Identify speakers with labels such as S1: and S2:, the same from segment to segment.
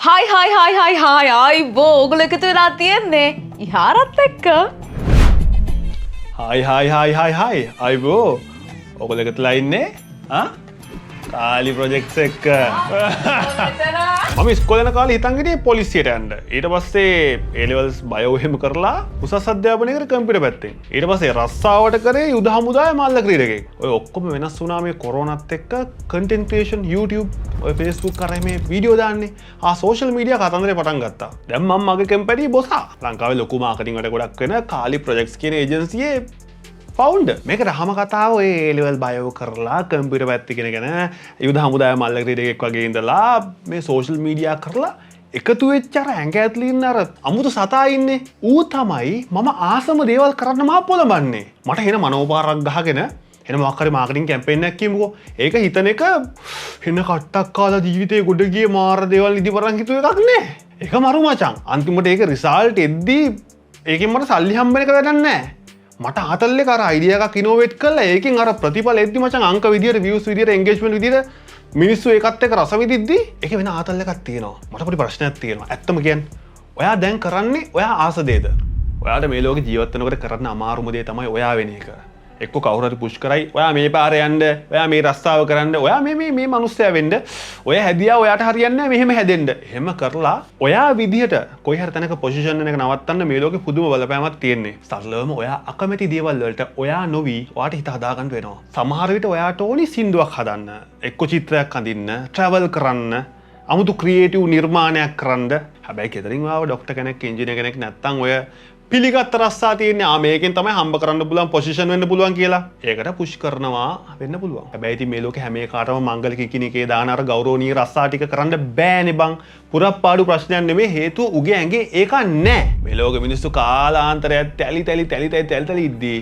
S1: හයි අයිබෝ ඔගොල්ලෝ එකතු වෙලා තියෙන්නේ ඉහාරත් එක්ක.
S2: හයි අයිබෝ ඔගොල්ලෝ එකතුලා ඉන්නේ කාලි ප්‍රොජෙක්ට්ස් එක්ක. මම ඉස්කෝලේ යන කාලේ හිතන් හිටියේ පොලිසියට යන්න. ඊට පස්සේ A levels බයෝ එහෙම කරලා උසස් අධ්‍යාපනය කරේ කම්පියුටර් පැත්තෙන්. ඊට පස්සේ රස්සාවට කරේ යුද හමුදාවේ මල්ල ක්‍රීඩකෙක්. ඔය ඔක්කොම වෙනස් වුණා මේ කොරෝනාත් එක්ක content creation YouTube ඔය Facebook කරේ මේ වීඩියෝ දාන්නේ. සෝෂල් මීඩියා කතන්දරේ පටන් ගත්තා. දැන් මම මගේ කම්පැනි බොසා. ලංකාවේ ලොකු මාකටිං වලට ගොඩක් වෙන කාලි ප්‍රොජෙක්ට්ස් කියන ඒජන්සියේ ෆවුන්ඩර්. මේක රහම කතාව ඔය A level බයෝ කරලා කම්පියුටර් පැත්ත ඉගෙන ගෙන යුද හමුදාවේ මල්ල ක්‍රීඩකෙක් වගේ ඉඳලා මේ සෝෂල් මීඩියා කරලා එකතු වෙච්ච අර ඇඟ ඇතුලේ ඉන්න අර අමුතු සතා ඉන්නේ. ඌ තමයි මම ආසම දේවල් කරන්න මා පොළඹන්නේ. මට එන මනෝපාරක් ගහගෙන එන මොකක් හරි මාකටිං කැම්පේන් එකක් කියමුකෝ. ඒක හිතන එක එන කට්ටක් කාලා ජීවිතේ ගොඩ ගියේ මාර දේවල් ඉදිපරන් හිතුව එකක් නෑ. ඒක මරු මචං. අන්තිමට ඒක රිසල්ට් එද්දී ඒකෙන් මට සල්ලි හම්බෙන එක වැඩක් නෑ. මට ආතල්ලේ අර අයිඩියා එකක් ඉනෝවේට් කරලා ඒකෙන් අර ප්‍රතිඵල එද්දි මචං අංක විදියට views විදියට engagement විදියට මිනිස්සු ඒකත් එක්ක රස විඳිද්දි ඒකේ වෙන ආතල් එකක් තියෙනවා. මට පොඩි ප්‍රශ්නයක් තියෙනවා. ඇත්තම කියන්නේ ඔයා දැන් කරන්නේ ඔයා ආස දේද? ඔයාට මේ ලෝකේ ජීවත් වෙනකොට කරන්න අමාරුම දේ තමයි ඔයා වෙන එක. එක්ක කවුරු හරි පුෂ් කරයි ඔයා මේ පාරේ යන්න, ඔයා මේ රස්සාව කරන්න, ඔයා මේ මිනිස්සයා වෙන්න, ඔය හැදියා ඔයාට හරියන්නේ නැහැ මෙහෙම හැදෙන්න. එහෙම කරලා ඔයා විදිහට කොයි හරි තැනක පොසිෂන් එක නවත්තන්න මේ ලෝකේ පුදුම බලපෑමක් තියෙන්නේ. සරලවම ඔයා අකමැති දේවල් වලට ඔයා නොවි ඔයාට හිත හදාගන්න වෙනවා. සමහර විට ඔයාට ඕනි සින්දුවක් හදන්න, එක්ක චිත්‍රයක් අඳින්න, ට්‍රැවල් කරන්න, අමුතු ක්‍රියේටිව් නිර්මාණයක් කරන්න. හැබැයි කෙතරින් ආව ડોක්ටර් කෙනෙක්, ඉංජිනේර් කෙනෙක් නැත්තම් ඔය පිළිගත් රස්සා තියෙන්නේ මේකෙන් තමයි හම්බ කරන්න පුළුවන් පොසිෂන් වෙන්න පුළුවන් කියලා. ඒකට පුෂ් කරනවා වෙන්න පුළුවන්. හැබැයි ඉතින් මේ ලෝකේ හැම එකකටම මංගල කිකිනිකේ දාන අර ගෞරවනීය රස්සා ටික කරන්න බෑනේ බං. පුරප්පාඩු ප්‍රශ්නයක් නෙමෙයි, හේතුව උගේ ඇඟේ ඒක නෑ. මේ ලෝකෙ මිනිස්සු කාලාන්තරයක් තැලි ඉද්දී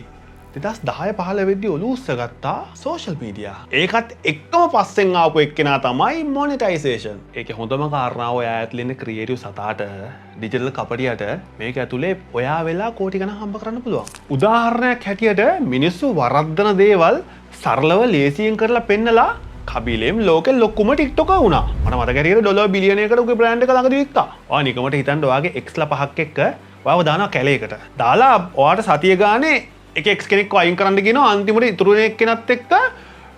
S2: 2010-15 වෙද්දී ඔලුව උස්සගත්තා සෝෂල් මීඩියා. ඒකත් එක්කම පස්සෙන් ආපු එක්කෙනා තමයි මොනිටයිසේෂන්. ඒකේ හොඳම කාරණාව ඔයා ඇතුලේ ඉන්න ක්‍රියේටිව් සතාට, ඩිජිටල් කපටියට මේක ඇතුලේ ඔයා වෙලා කෝටි ගණන් හම්බ කරන්න පුළුවන්. උදාහරණයක් හැටියට මිනිස්සු වරද්දන දේවල් සරලව ලේසියෙන් කරලා පෙන්නලා කබිලෙම් ලෝකෙ ලොකුම ටික්ටොකර් වුණා. මට මතක හැටියට ඩොලර් බිලියනයකට උගේ බ්‍රෑන්ඩ් එක ළඟදී වික්කා. ඔයා නිකමට හිතන්න ඔයාගේ එක්ස්ලා 5ක් එක්ක ඔයාව දානවා කැලේකට. දාලා ඔයාට සතිය ගානේ එක කෙනෙක් වයින් කරන්න කියනවා. අන්තිමට ඉතුරු වෙන එක්කෙනත් එක්ක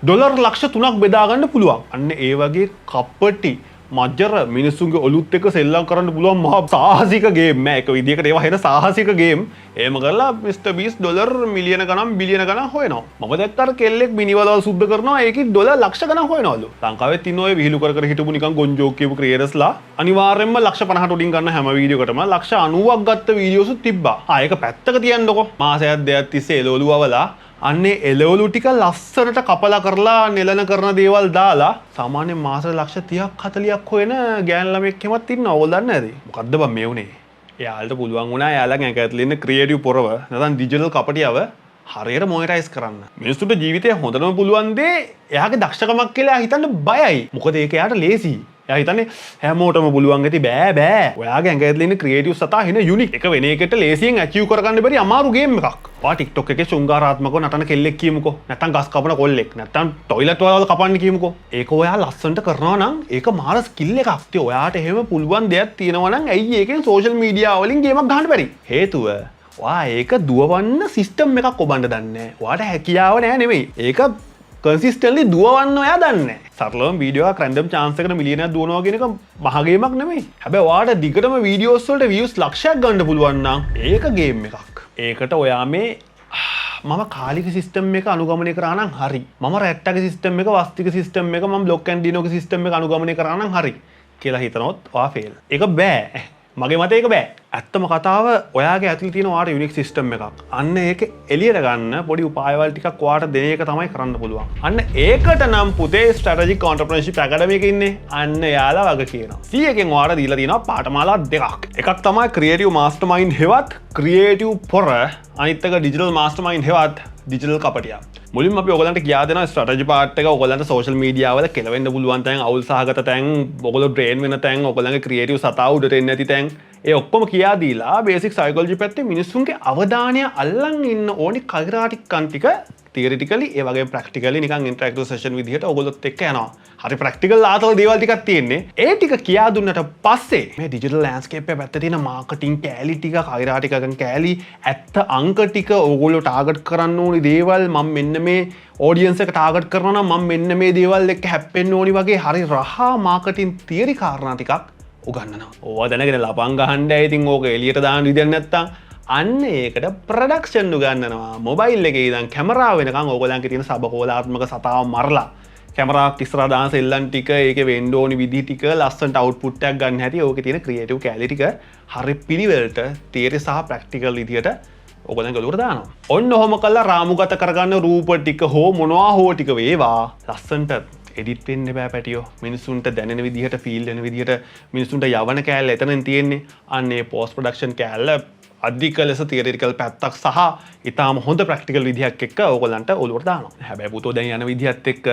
S2: ඩොලර් ලක්ෂ 3ක් බෙදා ගන්න පුළුවන්. අන්න ඒ වගේ කප්පටි මජ්ජර මිනිස්සුන්ගේ ඔලුත් එක්ක සෙල්ලම් කරන්න පුළුවන් මහා සාහසික ගේම්. එක විදිහකට ඒවා හෙන සාහසික ගේම්. එහෙම කරලා මිස්ටර් බීස් ඩොලර් මිලියන ගණන් බිලියන ගණන් හොයනවා. මම දැක්ක අර කෙල්ලෙක් මිනිවලවල් සුද්ධ කරනවා. ඒකේ ඩොලර් ලක්ෂ ගණන් හොයනවලු. ලංකාවෙත් ඉන්න ඔය විහිළු කර හිටපු නිකන් ගොන්ජෝක් කියපු ක්‍රියේටර්ස්ලා අනිවාර්යෙන්ම ලක්ෂ 50ට උඩින් ගන්න හැම වීඩියෝකටම ලක්ෂ 90ක් ගත්ත වීඩියෝසුත් තිබ්බා. ඒක පැත්තක තියන්නකො. මාසයක් දෙකක් තිස්සේ එළවලු අවලා අන්නේ එළවලු ටික ලස්සනට කපලා කරලා නෙලන කරන දේවල් දාලා සාමාන්‍ය මාසෙට ලක්ෂ 30ක් 40ක් හොයන ගෑන් ළමෙක් හැමත් ඉන්නවා. ඕගොල්ලෝ දන්නේ නැද්ද? මොකද්ද බං මේ උනේ? එයාලට පුළුවන් වුණා එයාලගේ ඇඟ ඇතුලේ ඉන්න ක්‍රියේටිව් පොරව නැත්නම් ඩිජිටල් කපටියව හරියට මොනිටයිස් කරන්න. මිනිස්සුන්ට ජීවිතේ හොඳටම පුළුවන් දේ එයාගේ දක්ෂකමක් කියලා හිතන්න බයයි. මොකද ඒක එයාට ලේසි. එයා හිතන්නේ හැමෝටම පුළුවන් ඇති බෑ. ඔයාගේ ඇඟ ඇතුලේ ඉන්න ක්‍රියේටිව් සතා හින යුනික්. එක වෙන එකට ලේසියෙන් ඇචීව් කරගන්න බැරි අමාරු ගේම් එකක්. ඔයා TikTok එකේ ශෘංගාරාත්මකව නටන කෙල්ලෙක් කියමුකෝ. නැත්තම් ගස් කපන කොල්ලෙක්. නැත්තම් টয়ලට් වල කපන්න කියමුකෝ. ඒක ඔයා ලස්සනට කරනවා නම් ඒක මාර ස්කිල් එකක්. ඉතින් ඔයාට එහෙම පුළුවන් දෙයක් තියෙනවා නම් ඇයි ඒකෙන් සෝෂල් මීඩියා වලින් ගේමක් ගහන්න බැරි? හේතුව ඔයා ඒක දුවවන්න සිස්ටම් එකක් ඔබන්න දන්නේ නැහැ. ඔයාට හැකියාව නැහැ නෙමෙයි. ඒක කන්සිස්ටන්ට්ලි දුවවන්න ඔයා දන්නේ නැහැ. සරලවම වීඩියෝ එකක් රැන්ඩම් chance එකකට මිලියනයක් දුවනවා කියන එක මහ ගේමක් නෙමෙයි. හැබැයි ඔයාට දිගටම වීඩියෝස් වලට views ලක්ෂයක් ගන්න පුළුවන් නම් ඒක ගේම් එකක්. ඒකට ඔයා මේ මම කාලික සිස්ටම් එක අනුගමනය කරා නම් හරි. මම රැට්ටගේ සිස්ටම් එක, වස්තික සිස්ටම් එක, මම බ්ලොක් ඇන්ඩ් ඩිනෝගේ සිස්ටම් එක අනුගමනය කරා නම් හරි කියලා හිතනොත් ඔයා ෆේල්. ඒක බෑ. මගේ මතේ ඒක බෑ. ඇත්තම කතාව ඔයාගේ ඇතුලේ තියෙන ඔයාට යුනික් සිස්ටම් එකක්. අන්න ඒක එළියට ගන්න පොඩි උපායවල් ටිකක් ඔයාට දෙන එක තමයි කරන්න පුළුවන්. අන්න ඒකට නම් පුතේ ස්ට්‍රැටජික් එන්ටර්ප්‍රෙනර්ෂිප් ඇකඩමි එකේ ඉන්නේ. අන්න යාලා වගේ කියනවා. 100කින් ඔයාට දීලා තියෙනවා පාඨමාලා දෙකක්. එකක් තමයි ක්‍රියේටිව් මාස්ටර්මයින්ඩ් හෙවත් ක්‍රියේටිව් පොර. අනිත් එක ඩිජිටල් මාස්ටර්මයින්ඩ් හෙවත් ඩිජිටල් කපටියා. මුලින්ම අපි ඔයගලන්ට කියා දෙනවා ස්ට්‍රැටජි පාර්ට් එක ඔයගලන්ට සෝෂල් මීඩියා වල කෙලවෙන්න පුළුවන් තැන්, අවුල් සහගත තැන්, ඔයගොල්ලෝ ඩ්‍රේන් වෙන තැන්, ඔයගලන්ගේ ක්‍රියේටිව් සතා උඩට එන්නේ නැති තැන්, ඒ ඔක්කොම කියා දීලා බේසික් සයිකොලොජි පැත්තේ මිනිස්සුන්ගේ අවධානය අල්ලන් ඉන්න ඕනි කයිරාටික්කන් ටික තියරිටිකලි ඒ වගේ ප්‍රැක්ටිකලි නිකන් ඉන්ටරැක්ටිව් සෙෂන් විදිහට ඔයගොල්ලොත් එක්ක යනවා. හරි ප්‍රැක්ටිකල් ආතල් දේවල් ටිකක් තියෙන්නේ. ඒ ටික කියා දුන්නට පස්සේ මේ ඩිජිටල් ලෑන්ඩ්ස්කේප් එක පැත්තේ තියෙන මාකටිං කෑලි ටික, කෛරාටිකකන් කෑලි, ඇත්ත අංක ටික ඔයගොල්ලෝ ටාගට් කරන්න ඕනි දේවල් මම මෙන්න මේ ඔඩියන්ස් එක ටාගට් කරනවා නම් මම මෙන්න මේ දේවල් එක්ක හැප්පෙන්න ඕනි වගේ හරි රහා මාකටිං තියරි කාරණා ටිකක් උගන්වනවා. ඕවා දැනගෙන ලපං ගහන්න ඉතින් ඕක එළියට දාන්න විදියක් නැත්තම් අන්න ඒකට ප්‍රොඩක්ෂන් උගන්වනවා. මොබයිල් එකේ ඉඳන් කැමරාව වෙනකන් ඕගොල්ලන්ගේ තියෙන සබකෝලාත්මක සතාව මරලා කැමරාවක් ඉස්සරහා දාන සෙල්ලම් ටික ඒකේ වෙන්න ඕනි විදි ටික ලස්සනට අවුට්පුට් එකක් ගන්න හැටි ඕකේ තියෙන ක්‍රියේටිව් කැලි ටික හරි පිළිවෙලට තියරි සහ ප්‍රැක්ටිකල් විදියට ඔයගොල්ලන් ගලුවට දානවා. ඔන්න ඔහොම කළා රාමුගත කරගන්න රූප ටික හෝ මොනවා හෝ ටික වේවා ලස්සනට එඩිට් වෙන්න බෑ පැටියෝ. මිනිසුන්ට දැනෙන විදිහට ෆීල් වෙන විදිහට මිනිසුන්ට යවන කෑල්ල එතනින් තියෙන්නේ. අන්න ඒ පෝස්ට් ප්‍රොඩක්ෂන් කෑල්ල අධික ලෙස තියරිටිකල් පැත්තක් සහ ඉතාම හොඳ ප්‍රැක්ටිකල් විදිහක් එක්ක ඕගොල්ලන්ට ඔලුවට දානවා. හැබැයි පුතෝ දැන් යන විදිහත් එක්ක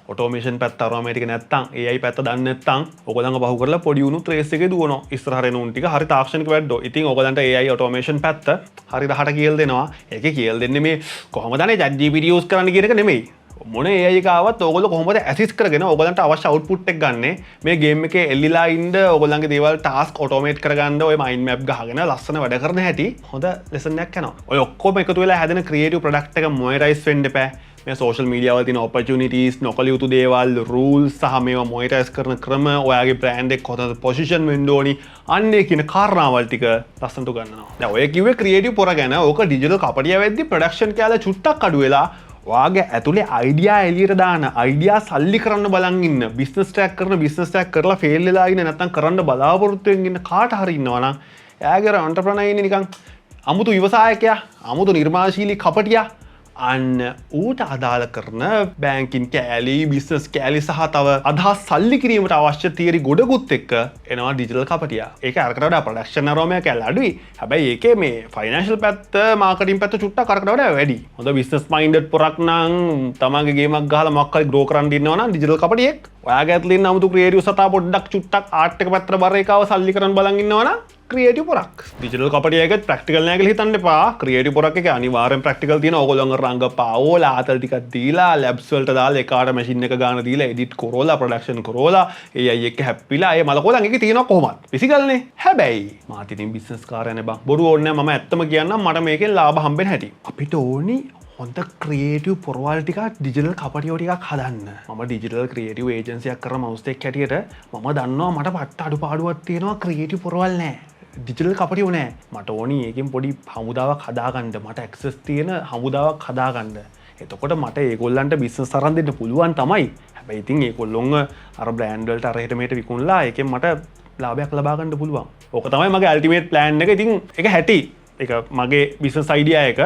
S2: ඔටෝමේෂන් පැත්ත අරෝමැටික් නැත්තම් AI පැත්ත දන්නේ නැත්තම් ඕගොල්ලන්ව බහු කරලා පොඩි උණු ට්‍රේස් එකේ දුවනවා. ඉස්සරහට එන උන් ටික හරි තාක්ෂණික වැඩෝ. ඉතින් ඕගොල්ලන්ට AI ඔටෝමේෂන් පැත්ත හරි රහට කියලා දෙනවා. ඒකේ කියලා දෙන්නේ මේ කොහොමද අනේ ChatGPT use කරන්න කියන එක නෙමෙයි. මොන AI එකවත් ඕගොල්ලෝ කොහොමද ඇසිස් කරගෙන ඕගොල්ලන්ට අවශ්‍ය අවුට්පුට් එක ගන්නෙ මේ ගේම් එකේ එල්ලිලා ඉන්න ඕගොල්ලන්ගේ දේවල් ටාස්ක් ඔටෝමේට් කරගන්න ඔය මයින්ඩ් මැප් ගහගෙන ලස්සන වැඩ කරන හැටි හොඳ ලෙසන් එකක් යනවා. ඔය ඔක්කොම එකතු වෙලා හැදෙන ක්‍රියේටිව් ප්‍රොඩක්ට් එක මොනිටයිස් වෙන්න එපා. මේ සෝෂල් මීඩියා වල තියෙන ඔපචුනිටිස්, නොකළ යුතු දේවල්, රූල්ස් සහ මේවා මොනිටයිස් කරන ක්‍රම, ඔයාගේ බ්‍රෑන්ඩ් එක කොතනද පොසිෂන් වෙන්න ඕනි, අන්නේ කියන කාරණාවල් ටික ලස්සනට ගන්නවා. දැන් ඔය කිව්වේ ක්‍රියේටිව් පොර ගැන. ඕක ඩිජිටල් කපටියා වෙද්දි ප්‍රොඩක්ෂන් කෑල්ල චුට්ටක් අඩු වෙලා ඔයාගේ ඇතුලේ අයිඩියා එළියට දාන අයිඩියා සල්ලි කරන්න බලන් ඉන්න බිස්නස් ට්‍රැක් කරන බිස්නස් ට්‍රැක් කරලා ෆේල් වෙලා ඉන්න නැත්නම් කරන්න බලාපොරොත්තු වෙමින් ඉන්න කාට හරි ඉන්නවා නම් එයාගේ එන්ටර්ප්‍රෙනර් ඉන්නේ නිකන් අමුතු ව්‍යවසායකයා අමුතු නිර්මාණශීලී කපටියා අන්න ඌට අදාළ කරන බැංකින් කෑලි බිස්නස් කෑලි සහ තව අදහස් සල්ලි කිරීමට අවශ්‍ය තියරි ගොඩකුත් එක්ක එනවා ඩිජිටල් කපටියා. ඒක අරකට වඩා ප්‍රොඩක්ෂන් අරෝමය කැල්ල අඩුයි. හැබැයි ඒකේ මේ ෆයිනෑන්ෂල් පැත්ත මාකටිං පැත්ත චුට්ටක් අරකට වඩා වැඩි. හොඳ බිස්නස් මයින්ඩඩ් පොරක් නම් තමන්ගේ ගේමක් ගහලා මොකක් හරි ග්‍රෝ කරන්න ඉන්නවා නම් ඩිජිටල් කපටියෙක් ඔයාගේ ඇතුළේ ඉන්න අමුතු ක්‍රියේටිව් සතා පොඩ්ඩක් චුට්ටක් ආර්ට් එක පැත්තට බර එකව සල්ලි කරන්න බලන් ඉන්නවා නම් ක්‍රියේටිව් පොරක්. ඩිජිටල් කපටියෙක්ගේ ප්‍රැක්ටිකල් නෑ කියලා හිතන්න එපා. ක්‍රියේටිව් පොරක් එකේ අනිවාර්යෙන් ප්‍රැක්ටිකල් තියෙන ඕගොල්ලෝගේ රංගපාවෝලා ආතල් ටිකක් දීලා ලැබ්ස් වලට දාලා එකාට මැෂින් එක ගාන දීලා එඩිට් කරෝලා ප්‍රොඩක්ෂන් කරෝලා AI එක හැප්පිලා ඒ මලකෝලන් එකේ තියෙනවා කොහොමද? ෆිසිකල්නේ. හැබැයි මාත් ඉතින් බිස්නස් කාර්යනේ බං. බොරු ඕනේ නෑ මම ඇත්තම කියන්නම් මට මේකෙන් ලාභ හම්බෙන්න හැටි. අපිට ඕනි හොඳ ක්‍රියේටිව් පොරවල් ටිකක් ඩිජිටල් කපටියෝ ටිකක් හදන්න. මම ඩිජිටල් ක්‍රියේටිව් ඒජන්සියක් කරන මවුස් එකක් හැටියට මම දන්නවා මට පට්ට අඩුපාඩුවක් තියෙනවා ක්‍රියේටිව් පොරවල් නෑ. ඩිජිටල් කපටියෝ නෑ. මට ඕනි ඒකෙන් පොඩි හමුදාවක් හදාගන්න. මට ඇක්සස් තියෙන හමුදාවක් හදාගන්න. එතකොට මට ඒගොල්ලන්ට බිස්නස් අරන් දෙන්න පුළුවන් තමයි. හැබැයි ඉතින් ඒගොල්ලොන්ව අර බ්‍රෑන්ඩ් වලට අරහෙට මෙහෙට විකුණලා ඒකෙන් මට ලාභයක් ලබා ගන්න පුළුවන්. ඕක තමයි මගේ අල්ටිමේට් ප්ලෑන් එක. ඉතින් ඒක හැටි. ඒක මගේ බිස්නස් අයිඩියා එක.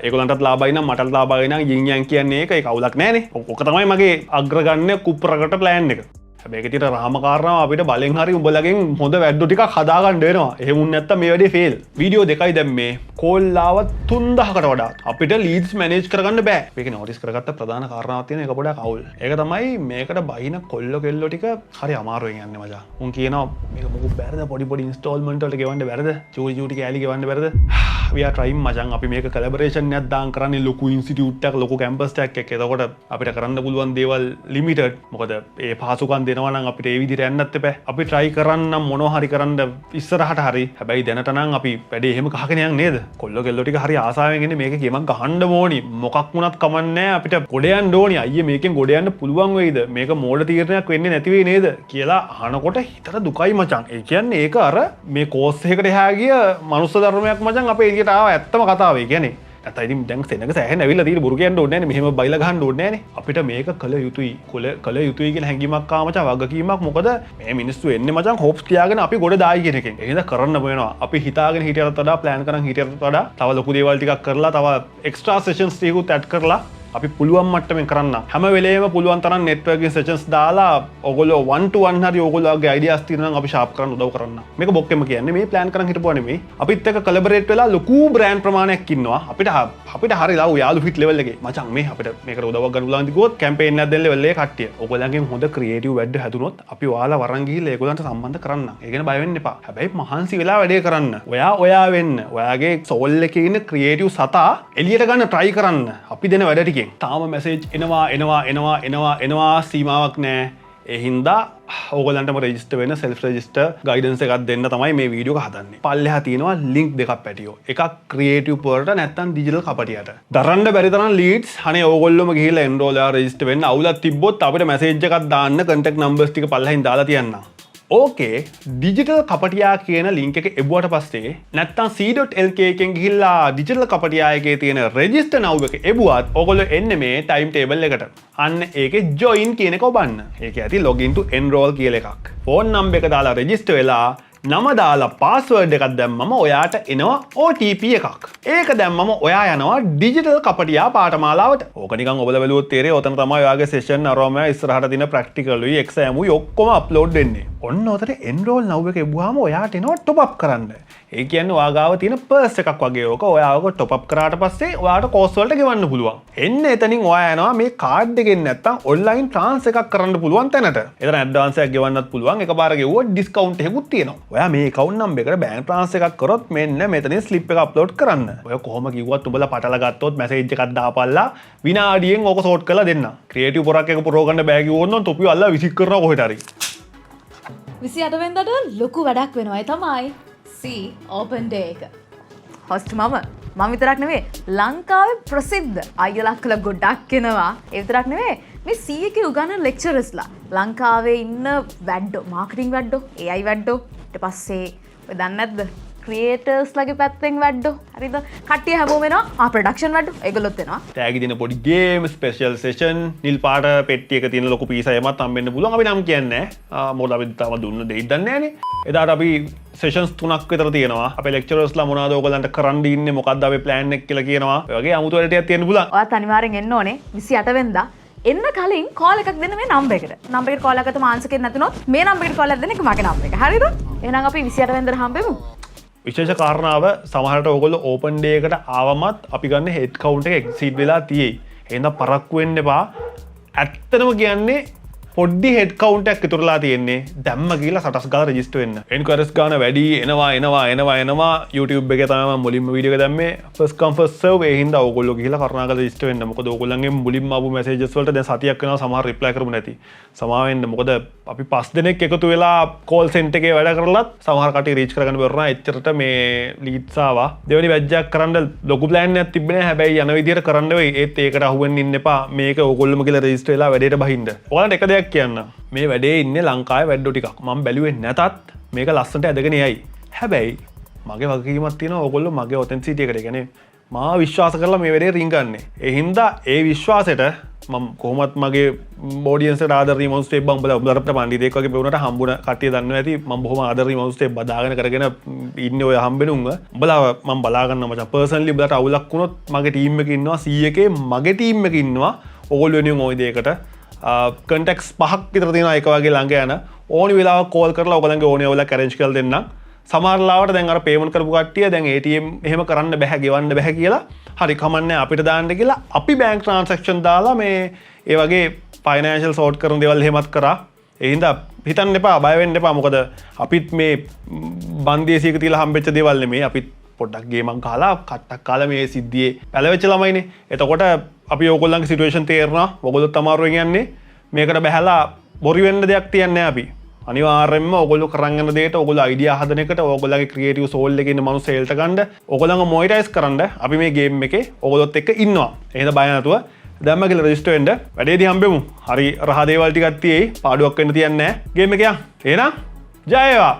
S2: ඒගොල්ලන්ටත් ලාභයි නම් මටත් ලාභයි නම් යින් යන් කියන්නේ ඒක අවුලක් නෑනේ. ඕක තමයි මගේ අග්‍රගන්න කුප්‍රකට ප්ලෑන් එක. හැබැයි ඒකේ තියෙන රාම කාරණාව අපිට බලෙන් හරි උඹලගෙන් හොඳ වැඩ ටිකක් හදාගන්න වෙනවා. එහෙම වුණ නැත්තම් මේ වැඩේ ෆේල්. වීඩියෝ දෙකයි දැන් මේ කෝල් ආවත් 3000කට වඩා අපිට ලීඩ්ස් මැනේජ් කරගන්න බෑ. මේක නෝටිස් කරගත්ත ප්‍රධාන කාරණාවක් තියෙන එක පොඩක් අවුල්. ඒක තමයි මේකට බහින කොල්ල කෙල්ලෝ ටික හරි අමාරුවෙන් යන්නේ මචං. උන් කියනවා මේක මොකක් බැරද පොඩි පොඩි ඉන්ස්ටෝල්මන්ට් වලට ගෙවන්න බැරද? චූටි චූටි කෑලි ගෙවන්න බැරද? we are trying මචං. අපි මේක කොලැබොරේෂන් එකක් දාන් කරන්නේ ලොකු ඉන්ස්ටිටියුට් එකක් ලොකු කැම්පස් එකක් එක්ක. එතකොට අපිට කරන්න පුළුවන් දේවල් ලිමිටඩ්. මොකද ඒ පහසුකම් දෙනවා නම් අපිට ඒ විදිහට යන්නත් එපා. අපි try කරන්න මොනවා හරි කරන්න ඉස්සරහට හරි. හැබැයි දැනට නම් අපි වැඩේ එහෙම ගහගෙන යන්නේ නේද? කොල්ල කෙල්ලෝ ටික හරි ආසාවෙන් ඉන්නේ මේක ගේමක් ගහන්න ඕනි. මොකක් වුණත් කමන්නේ අපිට ගොඩ යන්න ඕනි. අයියේ මේකෙන් ගොඩ යන්න පුළුවන් වෙයිද? මේක මෝඩ තීරණයක් වෙන්නේ නැති වෙයි නේද? කියලා අහනකොට හිතට දුකයි මචං. ඒ කියන්නේ ඒක අර මේ කෝස් එකකට එහා ගිය මනුස්ස ධර්මයක් මචං අපේ එළියට ආව ඇත්තම කතාව. ඒ කියන්නේ නැත්නම් ඉතින් දැන් සෙනඟ සෑහෙන ඇවිල්ලා තියෙන බොරු කියන්න ඕනේ නෑනේ. මෙහෙම බයිලා ගහන්න ඕනේ නෑනේ. අපිට මේක කළ යුතුයි. කළ යුතුයි කියලා හැඟීමක් ආව මචං. වගකීමක්. මොකද මේ මිනිස්සු එන්නේ මචං හොප්ස් තියාගෙන අපි ගොඩ දායි කියන එකෙන්. එහෙනම් කරන්න වෙනවා. අපි හිතාගෙන හිටියටත් වඩා ප්ලෑන් කරන් හිටියටත් වඩා තව ලොකු දේවල් ටිකක් කරලා තව එක්ස්ට්‍රා සෙෂන්ස් ටිකකුත් ඇඩ් කරලා අපි පුළුවන් මට්ටමින් කරන්න හැම වෙලේම පුළුවන් තරම් networking sessions දාලා ඔයගොල්ලෝ 1 to 1 හරි ඔයගොල්ලෝගේ ideas තියෙනවා නම් අපි sharp කරන්න උදව් කරන්න. මේක බොක්කෙම කියන්නේ මේ plan කරන් හිටපුවා නෙමෙයි. අපිත් එක්ක collaborate වෙලා ලොකු brand ප්‍රමාණයක් ඉන්නවා. අපිට හරි ලාව යාළු fit level එකේ. මචං මේ අපිට මේකට උදව්වක් ගන්න පුළුවන් දිගුවොත් campaign එකක් දෙන්න level එකේ කට්ටිය. ඔයගොල්ලන්ගෙන් හොඳ creative වැඩ හැදුනොත් අපි ඔයාලා වරන් ගිහිල්ලා ඒගොල්ලන්ට සම්බන්ධ කරන්න. ඒ ගැන බය වෙන්න එපා. හැබැයි මහන්සි වෙලා වැඩේ කරන්න. ඔයා වෙන්න. ඔයාගේ soul එකේ ඉන්න creative සතා එළියට ගන්න try කරන්න. අපි දෙන වැඩ ටිකෙන්. තාම message එනවා සීමාවක් නෑ. ඒ හින්දා ඕගොල්ලන්ටම රෙජිස්ටර් වෙන්න self register guidance එකක් දෙන්න තමයි මේ වීඩියෝ එක හදන්නේ. පල්ලෙහා තියෙනවා link දෙකක් පැටියෝ. එකක් creative පොරට නැත්නම් digital කපටියට. දරන්න බැරි තරම් leads අනේ ඕගොල්ලෝම ගිහිල්ලා enroll වෙලා register වෙන්න. අවුලක් තිබ්බොත් අපිට message එකක් දාන්න contact numbers ටික පල්ලෙහින් දාලා තියන්න. ඕකේ ඩිජිටල් කපටියා කියන ලින්ක් එක එබුවට පස්සේ නැත්තම් c.lk එකෙන් ගිහිල්ලා ඩිජිටල් කපටියා එකේ තියෙන register now එක එබුවත් ඔයගොල්ලෝ එන්නේ මේ time table එකට. අන්න ඒකේ join කියන එක ඔබන්න. ඒකේ ඇති login to enroll කියලා එකක්. phone number එක දාලා register වෙලා නම දාලා password එකක් දැම්මම ඔයාට එනවා OTP එකක්. ඒක දැම්මම ඔයා යනවා ඩිජිටල් කපටියා පාඨමාලාවට. ඕක නිකන් ඔබලා බැලුවොත් තේරෙයි ඔතන තමයි ඔයාගේ session අරවම ඉස්සරහට තියෙන practical උයි exam උයි ඔක්කොම upload වෙන්නේ. ඔන්න ඔතන enroll now එක එබුවාම ඔයාට එනවා top up කරන්න. ඒ කියන්නේ ඔයා ගාව තියෙන purse එකක් වගේ ඕක. ඔයාව top up කරාට පස්සේ ඔයාට course වලට ගෙවන්න පුළුවන්. එන්න එතනින් ඔයා යනවා මේ card එකෙන් නැත්තම් online transfer එකක් කරන්න පුළුවන් තැනට. එතන advance එකක් ගෙවන්නත් පුළුවන්. එකපාර ගෙවුවොත් discount එකකුත් තියෙනවා. ඔයා මේ account number එකට bank transfer එකක් කරොත් මෙන්න මෙතනින් slip එක upload කරන්න. ඔය කොහොම කිව්වත් උඹලා පටල ගත්තොත් message එකක් දාපල්ලා විනාඩියෙන් ඕක sort කරලා දෙන්න. creative පොරක් එක පුරව ගන්න බෑ කිව්වොත් නම් තොපි අල්ලලා විසික් කරනවා කොහෙට හරි.
S1: 28 වෙනිදාට ලොකු වැඩක් වෙනවා. ඒ තමයි C open day එක. host මම විතරක් නෙවෙයි ලංකාවේ ප්‍රසිද්ධ අයියලා කළ ගොඩක් එනවා. ඒ විතරක් නෙවෙයි මේ C එකේ උගන්වන lecturersලා ලංකාවේ ඉන්න වැඩෝ marketing වැඩෝ AI වැඩෝ ඊට පස්සේ ඔය දන්නේ නැද්ද creators ලගේ පැත්තෙන් වැඩෝ හරිද කට්ටිය හැමෝම එනවා production වැඩෝ ඒගොල්ලොත් එනවා
S2: tag දින පොඩි game special session නිල් පාට පෙට්ටියක තියෙන ලොකු පීසා යමත් හම්බෙන්න පුළුවන් අපි නම් කියන්නේ මොකද අපි තාම දුන්න දෙයක් දන්නේ නැහනේ එදාට අපි sessions 3ක් විතර තියෙනවා අපේ lecturers ලා මොනවද ඔයගලන්ට කරන්න ඉන්නේ මොකක්ද අපේ plan එක කියලා කියනවා ඒ වගේ අමුතු වැඩ ටිකක් තියෙන්න පුළුවන්
S1: ඔයාත් අනිවාර්යෙන් එන්න ඕනේ 28 වෙනිදා එන්න කලින් කෝල් එකක් දෙන්න මේ නම්බර් එකට. නම්බර් එකට කෝල් එකකට ආන්සර් කෙරෙන්නේ නැතුනොත් මේ නම්බර් එකට කෝල් එකක් දෙන්න එක මගේ නම්බර් එක. හරිද? එහෙනම් අපි 28 වෙනිදාට හම්බෙමු.
S2: විශේෂ කාරණාව සමහරට ඔයගොල්ලෝ ඕපන් ඩේ එකට ආවමත් අපි ගන්න හෙඩ් කවුන්ට් එක එක්සීඩ් වෙලා තියෙයි. එහෙනම් පරක්කු වෙන්න එපා. ඇත්තටම කියන්නේ පොඩ්ඩි හෙඩ් කවුන්ට් එකක් ඉතුරුලා තියෙන්නේ. දැම්ම කියලා සටස් ගාලා රෙජිස්ටර් වෙන්න. එන්ක්වයරිස් ගාන වැඩි එනවා YouTube එකේ තමයි මම මුලින්ම වීඩියෝ එක දැම්මේ. first come first serve ඒ හින්දා ඔයගොල්ලෝ ගිහිල්ලා කරුණාකරලා රෙජිස්ටර් වෙන්න. මොකද ඔයගොල්ලන්ගෙන් මුලින්ම ආපු මැසේජස් වලට දැන් සතියක් වෙනවා සමහර රිප්ලයි කරමු නැති. සමාව වෙන්න. මොකද අපි 5 දෙනෙක් එකතු වෙලා කෝල් සෙන්ටර් එකේ වැඩ කරලත් සමහර කට්ටිය රීච් කරගන්න බැරුණා. එච්චරට මේ ලීඩ්ස් ආවා. දෙවෙනි බැච් එකක් කරන්න ලොකු ප්ලෑන් එකක් තිබ්බේ නැහැ. හැබැයි යන විදියට කරන්න වෙයි. ඒත් ඒකට අහුවෙන්න ඉන්න එපා. මේක ඔයගොල්ලෝම කියලා රෙජිස්ටර් වෙලා වැඩේට බහින්න. ඔයාලට එක දෙයක් කියන්න. මේ වැඩේ ඉන්නේ ලංකාවේ වැඩෝ ටිකක්. මම බැලුවේ නැතත් මේක ලස්සනට ඇදගෙන යයි. හැබැයි මගේ වගකීමක් තියෙනවා ඔයගොල්ලෝ මගේ ඔතෙන්සිටි එකට. ඒ කියන්නේ මා විශ්වාස කරලා මේ වැඩේ රින්ගන්නේ. ඒ හින්දා ඒ විශ්වාසෙට මම කොහොමත් මගේ ඔඩියන්ස් එකට ආදරණීය මොන්ස්ටර් එකක් උඹලට පණ්ඩිතෙක් වගේ පෙවුනට හම්බුන කට්ටිය දන්නවා ඇති. මම බොහොම ආදරණීය මොන්ස්ටර් එකක් බදාගෙන කරගෙන ඉන්නේ ඔය හම්බෙන උංග. උඹලා මම බලා ගන්නවා මචං. පර්සනලි උඹලට අවුලක් වුණොත් මගේ ටීම් එකේ ඉන්නවා 100 එකේ මගේ ටීම් එකේ ඉන්නවා. ඔයගොල්ලෝ වෙනුවෙන් ওই දෙයකට කන්ටෙක්ස් 5ක් විතර තියෙනවා එක වගේ ළඟ යන ඕනි වෙලාවක කෝල් කරලා ඔයගලන්ගේ ඕනි වෙලාවක arrange කරලා දෙන්නම් සමහර ලාවට දැන් අර පේමන්ට් කරපු කට්ටිය දැන් ATM එහෙම කරන්න බෑ ගෙවන්න බෑ කියලා හරි කමන්නේ අපිට දාන්න කියලා අපි bank transaction දාලා මේ ඒ වගේ financial sort කරන දේවල් එහෙමත් කරා ඒ හින්දා හිතන්න එපා බය වෙන්න එපා මොකද අපිත් මේ බන්දේසියක තියලා හම්බෙච්ච දේවල් නෙමෙයි අපිත් පොඩ්ඩක් ගේමක් ගහලා කට්ටක් කාලා මේ සිද්ධියේ පැලවෙච්ච ළමයිනේ එතකොට අපි ඕගොල්ලන්ගේ සිටුේෂන් තේරෙනවා ඔයගොල්ලොත් අමාරුවෙන් යන්නේ මේකට බහැලා බොරි වෙන්න දෙයක් තියන්නේ අපි අනිවාර්යෙන්ම ඔයගොල්ලෝ කරන් යන දෙයට ඔයගොල්ලෝ අයිඩියා හදන එකට ඔයගොල්ලන්ගේ ක්‍රියේටිව් සෝල් එකේ ඉන්න මිනිස්සු හෙල්ට ගන්න ඔයගොල්ලන්ව මොනිටයිස් කරන්න අපි මේ ගේම් එකේ ඔයගොල්ලොත් එක්ක ඉන්නවා එහෙනම් බය නැතුව දැම්ම කියලා රෙජිස්ටර් වෙන්න වැඩේදී හම්බෙමු හරි රහ දේවල් ටිකක් තියෙයි පාඩුවක් වෙන්න තියන්නේ නැහැ ගේම් එක යන් එහෙනම් ජය වේවා